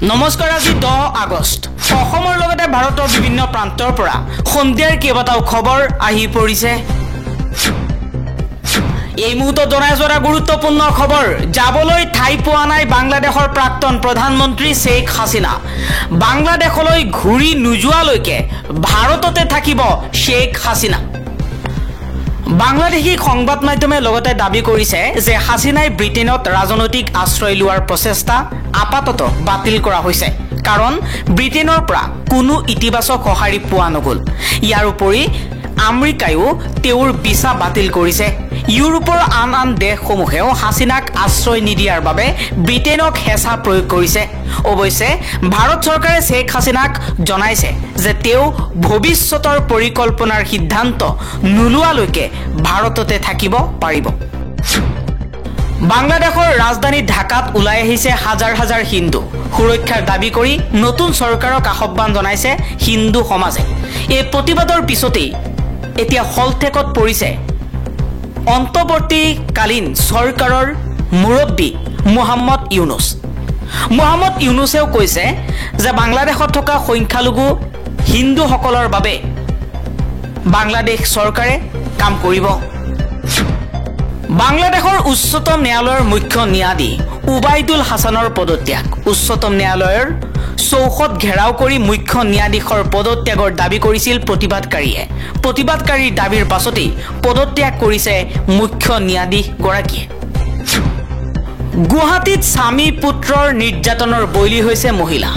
নমস্কাৰ আজি 10 আগষ্ট অসমৰ লগতে ভাৰতৰ বিভিন্ন প্ৰান্তৰ পৰা সন্ধিয়াৰ কেইবাটাও খবৰ আহি পৰিছে এই মুহূৰ্তত জনাই যোৱা গুৰুত্বপূৰ্ণ খবৰ যাবলৈ ঠাই পোৱা নাই বাংলাদেশৰ প্ৰাক্তন প্ৰধানমন্ত্ৰী শেখ হাসিনা বাংলাদেশলৈ ঘূৰি নোযোৱালৈকে ভাৰততে থাকিব শেখ হাসিনা বাংলাদেশী সংবাদ মাধ্যমে লগতে দাবী কৰিছে যে হাসিনাই ব্ৰিটেইনত ৰাজনৈতিক আশ্ৰয় লোৱাৰ প্ৰচেষ্টা আপাতত বাতিল কৰা হৈছে কাৰণ ব্ৰিটেইনৰ পৰা কোনো ইতিবাচক সঁহাৰি পোৱা নগল ইয়াৰ উপৰি আমেৰিকায়ো তেওঁৰ ভিসা বাতিল কৰিছে ইউৰোপৰ আন দেশসমূহেও হাসিনাক আশ্ৰয় নিদিয়াৰ বাবে ব্ৰিটেইনক হেঁচা প্ৰয়োগ কৰিছে অৱশ্যে ভাৰত চৰকাৰে শেখ হাসিনাক জনাইছে যে তেওঁ ভৱিষ্যতৰ পৰিকল্পনাৰ সিদ্ধান্ত নোলোৱালৈকে ভাৰততে থাকিব পাৰিব বাংলাদেশৰ ৰাজধানী ঢাকাত ওলাই আহিছে হাজাৰ হাজাৰ হিন্দু সুৰক্ষাৰ দাবী কৰি নতুন চৰকাৰক আহ্বান জনাইছে হিন্দু সমাজে এই প্ৰতিবাদৰ পিছতেই এতিয়া হলঠেকত পৰিছে অন্তৱৰ্তীকালীন চৰকাৰৰ মুৰব্বী মোহাম্মদ ইউনুছেও কৈছে যে বাংলাদেশত থকা সংখ্যালঘু হিন্দুসকলৰ বাবে বাংলাদেশ চৰকাৰে কাম কৰিব বাংলাদেশৰ উচ্চতম ন্যায়ালয়ৰ মুখ্য ন্যায়াধীশ উবাইদুল হাছানৰ পদত্যাগ উচ্চতম ন্যায়ালয়ৰ চৌহদ ঘেৰাও কৰি মুখ্য ন্যায়াধীশৰ পদত্যাগৰ দাবী কৰিছিল প্ৰতিবাদকাৰীৰ দাবীৰ পাছতেই পদত্যাগ কৰিছে মুখ্য ন্যায়াধীশ গৰাকীয়ে গুৱাহাটীত স্বামী পুত্ৰৰ নিৰ্যাতনৰ বলি হৈছে মহিলা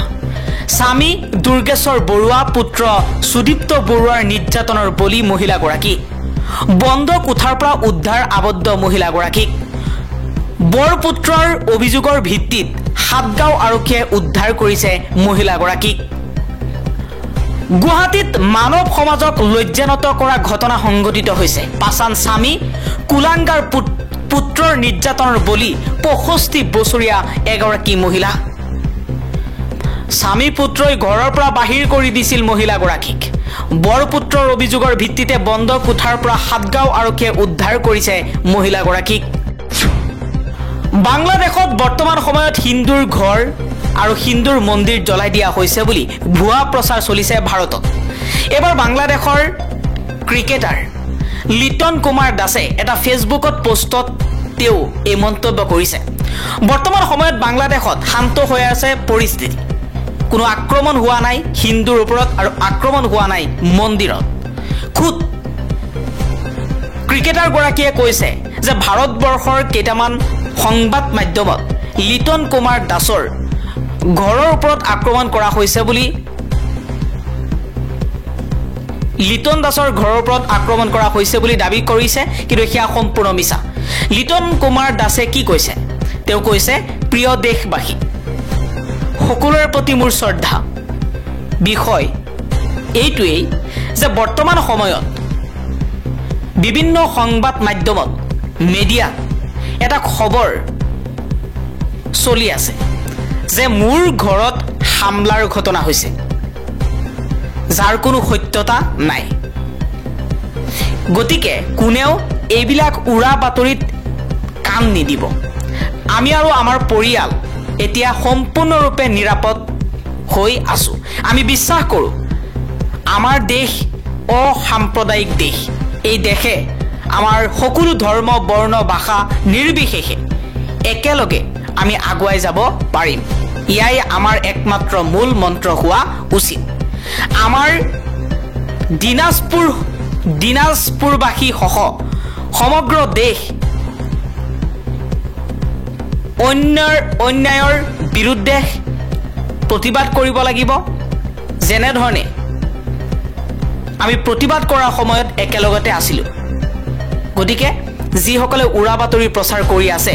স্বামী দুৰ্গেশ্বৰ বৰুৱা পুত্ৰ সুদীপ্ত বৰুৱাৰ নিৰ্যাতনৰ বলি মহিলাগৰাকী বন্ধ কোঠাৰ পৰা উদ্ধাৰ আবদ্ধ মহিলাগৰাকীক বৰপুত্ৰৰ অভিযোগৰ ভিত্তিত সাতগাঁও আৰক্ষীয়ে উদ্ধাৰ কৰিছে মহিলাগৰাকীক গুৱাহাটীত মানৱ সমাজক লজ্জানত কৰা ঘটনা সংঘটিত হৈছে পাছান স্বামী কুলাংগাৰ পুত্ৰৰ নিৰ্যাতনৰ বলি 65 বছৰীয়া এগৰাকী মহিলা স্বামী পুত্ৰই ঘৰৰ পৰা বাহিৰ কৰি দিছিল মহিলাগৰাকীক বৰপুত্ৰৰ অভিযোগৰ ভিত্তিতে বন্ধ কোঠাৰ পৰা সাতগাঁও আৰক্ষীয়ে উদ্ধাৰ কৰিছে মহিলাগৰাকীক বাংলাদেশত বৰ্তমান সময়ত হিন্দুৰ ঘৰ আৰু হিন্দুৰ মন্দিৰ জ্বলাই দিয়া হৈছে বুলি ভুৱা প্ৰচাৰ চলিছে ভাৰতত এবাৰ বাংলাদেশৰ ক্ৰিকেটাৰ লিটন কুমাৰ দাসে এটা ফেচবুকত পোষ্টত তেওঁ এই মন্তব্য কৰিছে বৰ্তমান সময়ত বাংলাদেশত শান্ত হৈ আছে পৰিস্থিতি কোনো আক্ৰমণ হোৱা নাই হিন্দুৰ ওপৰত আৰু আক্ৰমণ হোৱা নাই মন্দিৰত খুদ ক্ৰিকেটাৰ গৰাকীয়ে কৈছে যে ভাৰতবৰ্ষৰ কেইটামান সংবাদ মাধ্যমত লিটন কুমাৰ দাসৰ ঘৰৰ ওপৰত আক্ৰমণ কৰা হৈছে বুলি লিটন দাসৰ ঘৰৰ ওপৰত আক্ৰমণ কৰা হৈছে বুলি দাবী কৰিছে কিন্তু সেয়া সম্পূৰ্ণ মিছা লিটন কুমাৰ দাসে কি কৈছে তেওঁ কৈছে প্ৰিয় দেশবাসী সকলোৰে প্ৰতি মোৰ শ্ৰদ্ধা বিষয় এইটোৱেই যে বৰ্তমান সময়ত বিভিন্ন সংবাদ মাধ্যমত মিডিয়া এটা খবৰ চলি আছে যে মোৰ ঘৰত হামলাৰ ঘটনা হৈছে যাৰ কোনো সত্যতা নাই গতিকে কোনেও এইবিলাক উৰা বাতৰিত কাণ নিদিব আমি আৰু আমাৰ পৰিয়াল এতিয়া সম্পূৰ্ণৰূপে নিৰাপদ হৈ আছো আমি বিশ্বাস কৰোঁ আমাৰ দেশ অসাম্প্ৰদায়িক দেশ এই দেশে আমাৰ সকলো ধৰ্ম বৰ্ণ ভাষা নিৰ্বিশেষে একেলগে আমি আগুৱাই যাব পাৰিম ইয়াই আমাৰ একমাত্ৰ মূল মন্ত্ৰ হোৱা উচিত আমাৰ দিনাজপুৰবাসী সহ সমগ্ৰ দেশ অন্যায়ৰ বিৰুদ্ধে প্ৰতিবাদ কৰিব লাগিব যেনেধৰণে আমি প্ৰতিবাদ কৰাৰ সময়ত একেলগতে আছিলোঁ গতিকে যিসকলে উৰা বাতৰি প্ৰচাৰ কৰি আছে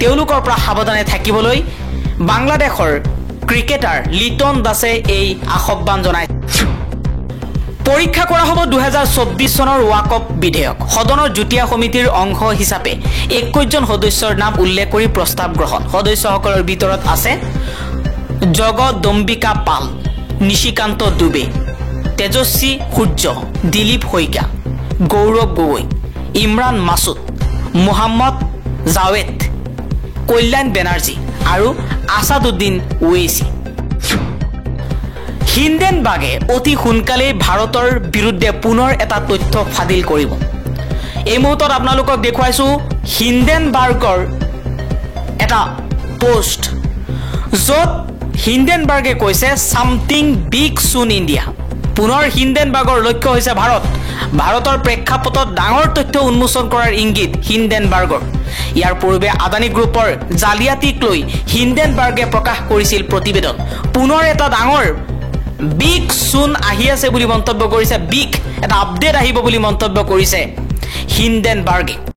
তেওঁলোকৰ পৰা সাৱধানে থাকিবলৈ বাংলাদেশৰ ক্ৰিকেটাৰ লিটন দাসে এই আহ্বান জনাইছে পৰীক্ষা কৰা হ'ব 2024 চনৰ ৱাকআপ বিধেয়ক সদনৰ যুটীয়া সমিতিৰ অংশ হিচাপে 21 জন সদস্যৰ নাম উল্লেখ কৰি প্ৰস্তাৱ গ্ৰহণ সদস্যসকলৰ ভিতৰত আছে জগদম্বিকা পাল নিশিকান্ত দুবে তেজস্বী সূৰ্য দিলীপ শইকীয়া গৌৰৱ গগৈ ইমৰান মাছুদ মোহাম্মদ জাৱেদ কল্যাণ বেনাৰ্জী আৰু আসাদুদ্দিন ওৱেইচি। হিন্ডেনবাৰ্গে অতি সোনকালেই ভাৰতৰ বিৰুদ্ধে পুনৰ এটা তথ্য ফাদিল কৰিব। এই মুহূৰ্তত আপোনালোকক দেখুৱাইছোঁ হিন্ডেনবাৰ্গৰ এটা পোষ্ট, য'ত হিন্ডেনবাৰ্গে কৈছে সামথিং বিগ সুন ইণ্ডিয়া। পুনৰ হিন্ডেনবাৰ্গৰ লক্ষ্য হৈছে ভাৰতৰ প্ৰেক্ষাপটত ডাঙৰ তথ্য উন্মোচন কৰাৰ ইংগিত হিন্ডেনবাৰ্গৰ। ইয়াৰ পূৰ্বে আদানী গ্ৰুপৰ জালিয়াতিক লৈ হিন্ডেনবাৰ্গে প্ৰকাশ কৰিছিল প্ৰতিবেদন। পুনৰ এটা ডাঙৰ বিগ সুন আহি আছে বুলি মন্তব্য কৰিছে, বিগ এটা আপডেট আহিব বুলি মন্তব্য কৰিছে হিন্ডেনবাৰ্গে।